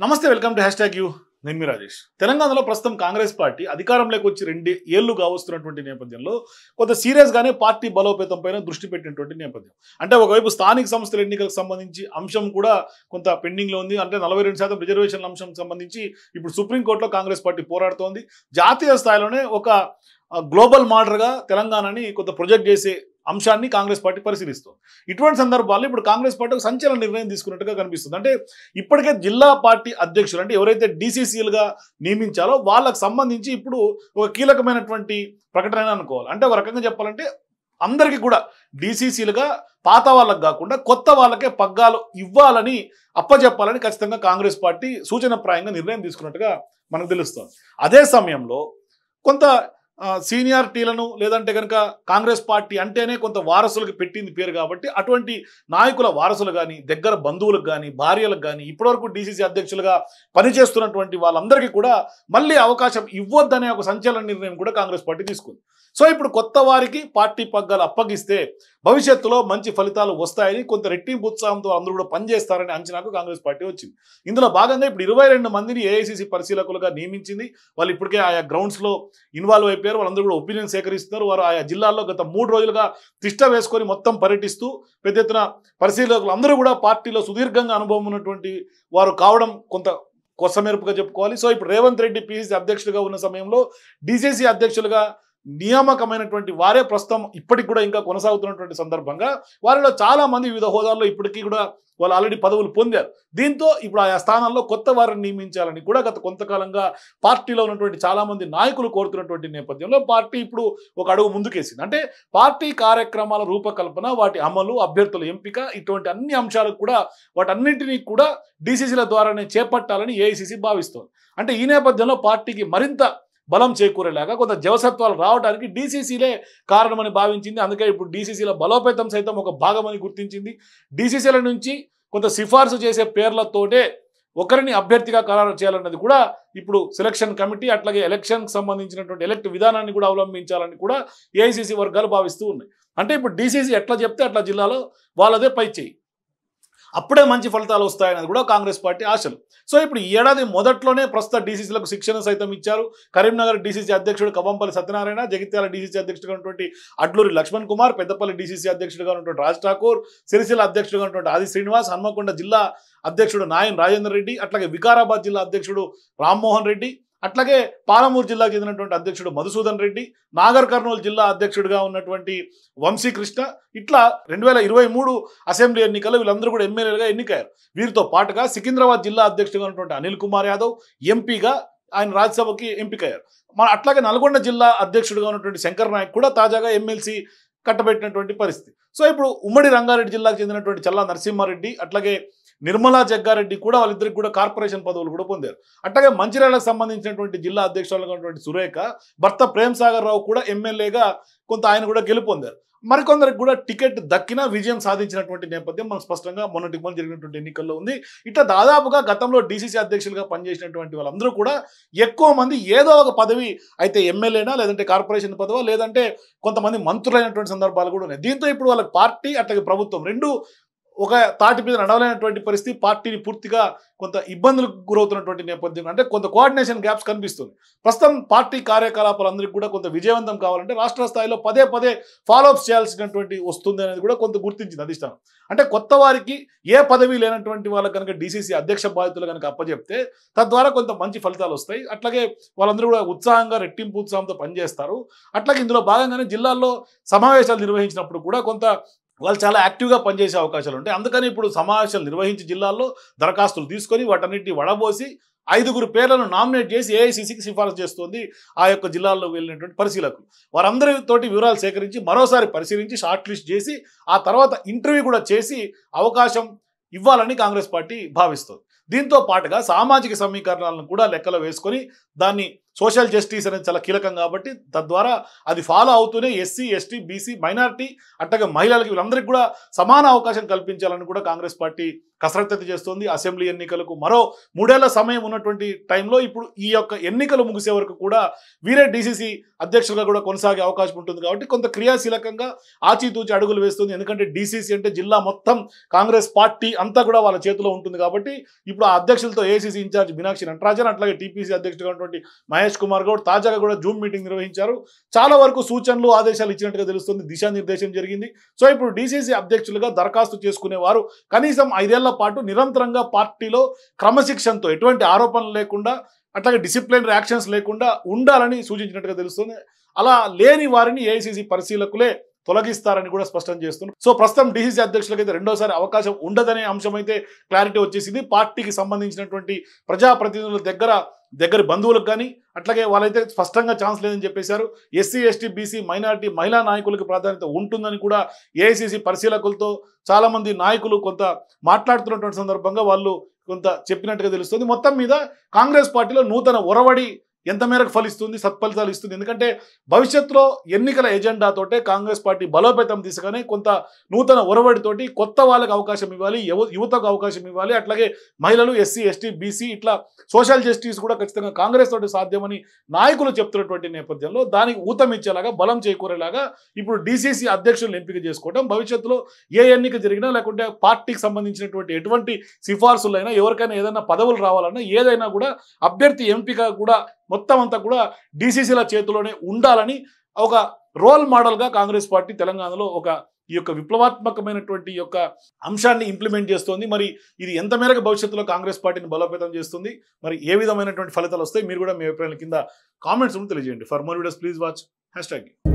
నమస్తే welcome to #you నేను మీ రాజేష్. తెలంగాణలో ప్రస్తుతం కాంగ్రెస్ పార్టీ అధికారంలోకి వచ్చి 2 ఏళ్లుగా వస్తున్నటువంటి నేపథ్యంలో కొంత సీరియస్గానే పార్టీ బలోపేతం పైన దృష్టి పెట్టినటువంటి నేపథ్యం. అంటే ఒకవైపు స్థానిక సంస్థల ఎన్నికలకు సంబంధించి అంశం కూడా కొంత పెండింగ్లో ఉంది. అంటే 42% రిజర్వేషన్ల అంశం సంబంధించి ఇప్పుడు సుప్రీంకోర్టులో కాంగ్రెస్ పార్టీ పోరాడుతోంది. జాతీయ స్థాయిలోనే ఒక గ్లోబల్ మోడల్గా తెలంగాణని కొంత ప్రొజెక్ట్ చేసే అంశాన్ని కాంగ్రెస్ పార్టీ పరిశీలిస్తుంది. ఇటువంటి సందర్భాల్లో ఇప్పుడు కాంగ్రెస్ పార్టీ ఒక సంచలన నిర్ణయం తీసుకున్నట్టుగా కనిపిస్తుంది. అంటే ఇప్పటికే జిల్లా పార్టీ అధ్యక్షులు అంటే ఎవరైతే డీసీసీలుగా నియమించాలో వాళ్ళకు సంబంధించి ఇప్పుడు ఒక కీలకమైనటువంటి ప్రకటన అనుకోవాలి. అంటే ఒక రకంగా చెప్పాలంటే అందరికీ కూడా డీసీసీలుగా పాత వాళ్ళకు కాకుండా కొత్త వాళ్ళకే పగ్గాలు ఇవ్వాలని అప్పచెప్పాలని ఖచ్చితంగా కాంగ్రెస్ పార్టీ సూచనప్రాయంగా నిర్ణయం తీసుకున్నట్టుగా మనకు తెలుస్తుంది. అదే సమయంలో కొంత సీనియారిటీలను లేదంటే కనుక కాంగ్రెస్ పార్టీ అంటేనే కొంత వారసులకు పెట్టింది పేరు కాబట్టి అటువంటి నాయకుల వారసులు కానీ దగ్గర బంధువులకు కానీ భార్యలకు కానీ ఇప్పటివరకు డీసీసీ అధ్యక్షులుగా పనిచేస్తున్నటువంటి వాళ్ళందరికీ కూడా మళ్ళీ అవకాశం ఇవ్వద్దనే ఒక సంచలన నిర్ణయం కూడా కాంగ్రెస్ పార్టీ తీసుకుంది. సో ఇప్పుడు కొత్త వారికి పార్టీ పగ్గాలు అప్పగిస్తే భవిష్యత్తులో మంచి ఫలితాలు వస్తాయని కొంత రెట్టింపు ఉత్సాహంతో అందరూ కూడా పనిచేస్తారని అంచనాకు కాంగ్రెస్ పార్టీ వచ్చింది. ఇందులో భాగంగా ఇప్పుడు 22 మందిని ఏఐసీసీ పరిశీలకులుగా నియమించింది. వాళ్ళు ఇప్పటికే ఆయా గ్రౌండ్స్లో ఇన్వాల్వ్ అయిపోయారు. వాళ్ళందరూ కూడా ఒపీనియన్ సేకరిస్తున్నారు. వారు ఆయా జిల్లాల్లో గత 3 రోజులుగా తిష్ట వేసుకొని మొత్తం పర్యటిస్తూ పెద్ద ఎత్తున పరిశీలకులు అందరూ కూడా పార్టీలో సుదీర్ఘంగా అనుభవం ఉన్నటువంటి వారు కావడం కొంత కొసమెరుపుగా చెప్పుకోవాలి. సో ఇప్పుడు రేవంత్ రెడ్డి పిసిసి అధ్యక్షులుగా ఉన్న సమయంలో డీసీసీ అధ్యక్షులుగా నియామకమైనటువంటి వారే ప్రస్తుతం ఇప్పటికి కూడా ఇంకా కొనసాగుతున్నటువంటి సందర్భంగా వారిలో చాలా మంది వివిధ హోదాల్లో ఇప్పటికీ కూడా వాళ్ళు ఆల్రెడీ పదవులు పొందారు. దీంతో ఇప్పుడు ఆయా స్థానాల్లో కొత్త వారిని నియమించాలని కూడా గత కొంతకాలంగా పార్టీలో ఉన్నటువంటి చాలా మంది నాయకులు కోరుతున్నటువంటి నేపథ్యంలో పార్టీ ఇప్పుడు ఒక అడుగు ముందుకేసింది. అంటే పార్టీ కార్యక్రమాల రూపకల్పన, వాటి అమలు, అభ్యర్థుల ఎంపిక, ఇటువంటి అన్ని అంశాలకు కూడా వాటన్నింటినీ కూడా డీసీసీల ద్వారానే చేపట్టాలని ఏఐసీసీ భావిస్తోంది. అంటే ఈ నేపథ్యంలో పార్టీకి మరింత బలం చేకూరేలాగా కొంత జవసత్వాలు రావడానికి డీసీసీలే కారణమని భావించింది. అందుకే ఇప్పుడు డీసీసీల బలోపేతం సైతం ఒక భాగమని గుర్తించింది. డీసీసీల నుంచి కొంత సిఫార్సు చేసే పేర్లతోటే ఒకరిని అభ్యర్థిగా ఖరారు చేయాలన్నది కూడా ఇప్పుడు సెలక్షన్ కమిటీ అట్లాగే ఎలక్షన్కి సంబంధించినటువంటి ఎలక్ట్ విధానాన్ని కూడా అవలంబించాలని కూడా ఏఐసీసీ వర్గాలు భావిస్తూ ఉన్నాయి. అంటే ఇప్పుడు డీసీసీ ఎట్లా చెప్తే అట్లా జిల్లాలో వాళ్ళదే పై చేయి, అప్పుడే మంచి ఫలితాలు వస్తాయన్నది కూడా కాంగ్రెస్ పార్టీ ఆశలు. సో ఇప్పుడు ఈ ఏడాది మొదట్లోనే ప్రస్తుత డీసీసీలకు శిక్షణ సైతం ఇచ్చారు. కరీంనగర్ డీసీసీ అధ్యక్షుడు కవంపల్లి సత్యనారాయణ, జగిత్యాల డీసీసీ అధ్యక్షుడిగా ఉన్నటువంటి అడ్లూరి లక్ష్మణ్ కుమార్, పెద్దపల్లి డీసీసీ అధ్యక్షుడిగా ఉన్నటువంటి రాజ్ ఠాకూర్, సిరిసిల్ల అధ్యక్షుడిగా ఉన్నటువంటి ఆది శ్రీనివాస్, హన్మకొండ జిల్లా అధ్యక్షుడు నాయన్ రాజేందర్ రెడ్డి, అట్లాగే వికారాబాద్ జిల్లా అధ్యక్షుడు రామ్మోహన్ రెడ్డి, అట్లాగే పాలమూరు జిల్లాకు చెందినటువంటి అధ్యక్షుడు మధుసూదన్ రెడ్డి, నాగర్ కర్నూలు జిల్లా అధ్యక్షుడిగా ఉన్నటువంటి వంశీకృష్ణ, ఇట్లా 2023 అసెంబ్లీ ఎన్నికల్లో వీళ్ళందరూ కూడా ఎమ్మెల్యేలుగా ఎన్నికయ్యారు. వీరితో పాటుగా సికింద్రాబాద్ జిల్లా అధ్యక్షుడిగా ఉన్నటువంటి అనిల్ కుమార్ యాదవ్ ఎంపీగా ఆయన రాజ్యసభకి ఎంపికయ్యారు. అట్లాగే నల్గొండ జిల్లా అధ్యక్షుడిగా ఉన్నటువంటి శంకర్ నాయక్ కూడా తాజాగా ఎమ్మెల్సీ కట్టబెట్టినటువంటి పరిస్థితి. సో ఇప్పుడు ఉమ్మడి రంగారెడ్డి జిల్లాకు చెందినటువంటి చల్లా నరసింహారెడ్డి అట్లాగే నిర్మలా జగ్గారెడ్డి కూడా వాళ్ళిద్దరికి కూడా కార్పొరేషన్ పదవులు కూడా పొందారు. అట్లాగే మంచిర్యాలకు సంబంధించినటువంటి జిల్లా అధ్యక్షులుగా ఉన్నటువంటి సురేఖ భర్త ప్రేమ్ సాగర్ రావు కూడా ఎమ్మెల్యేగా కొంత ఆయన కూడా గెలుపొందారు. మరికొందరికి కూడా టికెట్ దక్కిన విజయం సాధించినటువంటి నేపథ్యం మనం స్పష్టంగా మొన్నటి జరిగినటువంటి ఎన్నికల్లో ఉంది. ఇట్లా దాదాపుగా గతంలో డీసీసీ అధ్యక్షులుగా పనిచేసినటువంటి వాళ్ళందరూ కూడా ఎక్కువ మంది ఏదో ఒక పదవి అయితే ఎమ్మెల్యేనా లేదంటే కార్పొరేషన్ పదవా లేదంటే కొంతమంది మంత్రులైనటువంటి సందర్భాలు కూడా ఉన్నాయి. దీంతో ఇప్పుడు వాళ్ళకి పార్టీ అట్లాగే ప్రభుత్వం రెండు ఒక తాటి మీద నడవలేనటువంటి పరిస్థితి, పార్టీని పూర్తిగా కొంత ఇబ్బందులకు గురవుతున్నటువంటి నేపథ్యం, అంటే కొంత కోఆర్డినేషన్ గ్యాప్స్ కనిపిస్తుంది. ప్రస్తుతం పార్టీ కార్యకలాపాలందరికీ కూడా కొంత విజయవంతం కావాలంటే రాష్ట్ర స్థాయిలో పదే ఫాలోఅప్స్ చేయాల్సినటువంటి వస్తుంది అనేది కూడా కొంత గుర్తించింది అధిష్టానం. అంటే కొత్త వారికి ఏ పదవి లేనటువంటి వాళ్ళకి కనుక డీసీసీ అధ్యక్ష బాధ్యతలు కనుక అప్పచెప్తే తద్వారా కొంత మంచి ఫలితాలు వస్తాయి. అట్లాగే వాళ్ళందరూ కూడా ఉత్సాహంగా రెట్టింపు ఉత్సాహంతో పనిచేస్తారు. అట్లాగే ఇందులో భాగంగానే జిల్లాల్లో సమావేశాలు నిర్వహించినప్పుడు కూడా కొంత వాళ్ళు చాలా యాక్టివ్గా పనిచేసే అవకాశాలు ఉంటాయి. అందుకని ఇప్పుడు సమావేశాలు నిర్వహించి జిల్లాల్లో దరఖాస్తులు తీసుకొని వాటన్నిటిని వడబోసి 5 పేర్లను నామినేట్ చేసి ఏఐసీసీకి సిఫారసు చేస్తుంది ఆ యొక్క జిల్లాల్లో వెళ్ళినటువంటి పరిశీలకులు. వారందరితోటి వివరాలు సేకరించి మరోసారి పరిశీలించి షార్ట్ లిస్ట్ చేసి ఆ తర్వాత ఇంటర్వ్యూ కూడా చేసి అవకాశం ఇవ్వాలని కాంగ్రెస్ పార్టీ భావిస్తుంది. దీంతో పాటుగా సామాజిక సమీకరణాలను కూడా లెక్కలో వేసుకొని దాన్ని సోషల్ జస్టిస్ అనేది చాలా కీలకం కాబట్టి తద్వారా అది ఫాలో అవుతూనే ఎస్సీ, ఎస్టీ, బీసీ, మైనారిటీ అట్లాగే మహిళలకి వీళ్ళందరికీ కూడా సమాన అవకాశం కల్పించాలని కూడా కాంగ్రెస్ పార్టీ కసరత్తు చేస్తోంది. అసెంబ్లీ ఎన్నికలకు మరో 3 ఏళ్ల సమయం ఉన్నటువంటి టైంలో ఇప్పుడు ఈ యొక్క ఎన్నికలు ముగిసే వరకు కూడా వీరే డీసీసీ అధ్యక్షులుగా కూడా కొనసాగే అవకాశం ఉంటుంది. కాబట్టి కొంత క్రియాశీలకంగా ఆచితూచి అడుగులు వేస్తుంది. ఎందుకంటే డీసీసీ అంటే జిల్లా మొత్తం కాంగ్రెస్ పార్టీ అంతా కూడా వాళ్ళ చేతిలో ఉంటుంది. కాబట్టి ఇప్పుడు ఆ అధ్యక్షులతో ఏఐసీసీ ఇన్ఛార్జ్ మీనాక్షి నటరాజన్, అట్లాగే టీపీసీ అధ్యక్షుడుగా ఉన్నటువంటి మహేష్ కుమార్ గౌడ్ తాజాగా కూడా జూమ్ మీటింగ్ నిర్వహించారు. చాలా వరకు సూచనలు ఆదేశాలు ఇచ్చినట్టుగా తెలుస్తుంది. దిశానిర్దేశం జరిగింది. సో ఇప్పుడు డీసీసీ అధ్యక్షులుగా దరఖాస్తు చేసుకునేవారు కనీసం 5 ఏళ్ల పాటు నిరంతరంగా పార్టీలో క్రమశిక్షణతో ఎటువంటి ఆరోపణలు లేకుండా అట్లాగే డిసిప్లినరీ యాక్షన్స్ లేకుండా ఉండాలని సూచించినట్టుగా తెలుస్తుంది. అలా లేని వారిని ఏఐసీసీ పరిశీలకులే తొలగిస్తారని కూడా స్పష్టం చేస్తున్నారు. సో ప్రస్తుతం డీసీసీ అధ్యక్షులకు అయితే రెండోసారి అవకాశం ఉండదనే అంశం అయితే క్లారిటీ వచ్చేసింది. పార్టీకి సంబంధించినటువంటి ప్రజాప్రతినిధుల దగ్గర బంధువులకు కానీ అట్లాగే వాళ్ళైతే స్పష్టంగా ఛాన్స్ లేదని చెప్పేశారు. ఎస్సీ ఎస్టీ బీసీ మైనారిటీ మహిళా నాయకులకు ప్రాధాన్యత ఉంటుందని కూడా ఏఐసీసీ పరిశీలకులతో చాలామంది నాయకులు కొంత మాట్లాడుతున్నటువంటి సందర్భంగా వాళ్ళు కొంత చెప్పినట్టుగా తెలుస్తుంది. మొత్తం మీద కాంగ్రెస్ పార్టీలో నూతన ఒరవడి ఎంత మేరకు ఫలిస్తుంది, సత్ఫలితాలు ఇస్తుంది. ఎందుకంటే భవిష్యత్తులో ఎన్నికల ఎజెండాతోటే కాంగ్రెస్ పార్టీ బలోపేతం దిశగానే కొంత నూతన ఒరవడితోటి కొత్త వాళ్ళకి అవకాశం ఇవ్వాలి, యువతకు అవకాశం ఇవ్వాలి. అట్లాగే మహిళలు, ఎస్సీ ఎస్టీ బీసీ ఇట్లా సోషల్ జస్టిస్ కూడా ఖచ్చితంగా కాంగ్రెస్ తోటి సాధ్యమని నాయకులు చెప్తున్నటువంటి నేపథ్యంలో దానికి ఊతం ఇచ్చేలాగా, బలం చేకూరేలాగా ఇప్పుడు డీసీసీ అధ్యక్షులను ఎంపిక చేసుకోవడం భవిష్యత్తులో ఏ ఎన్నిక జరిగినా లేకుంటే పార్టీకి సంబంధించినటువంటి ఎటువంటి సిఫార్సులైనా ఎవరికైనా ఏదైనా పదవులు రావాలన్నా ఏదైనా కూడా అభ్యర్థి ఎంపిక కూడా మొత్తం అంతా కూడా డీసీసీల చేతిలోనే ఉండాలని ఒక రోల్ మోడల్గా కాంగ్రెస్ పార్టీ తెలంగాణలో ఈ యొక్క విప్లవాత్మకమైనటువంటి యొక్క అంశాన్ని ఇంప్లిమెంట్ చేస్తోంది. మరి ఇది ఎంత మేరకు భవిష్యత్తులో కాంగ్రెస్ పార్టీని బలోపేతం చేస్తుంది, మరి ఏ విధమైనటువంటి ఫలితాలు వస్తాయి, మీరు కూడా మీ అభిప్రాయాల కింద కామెంట్స్ తెలియజేయండి. For more videos please watch #.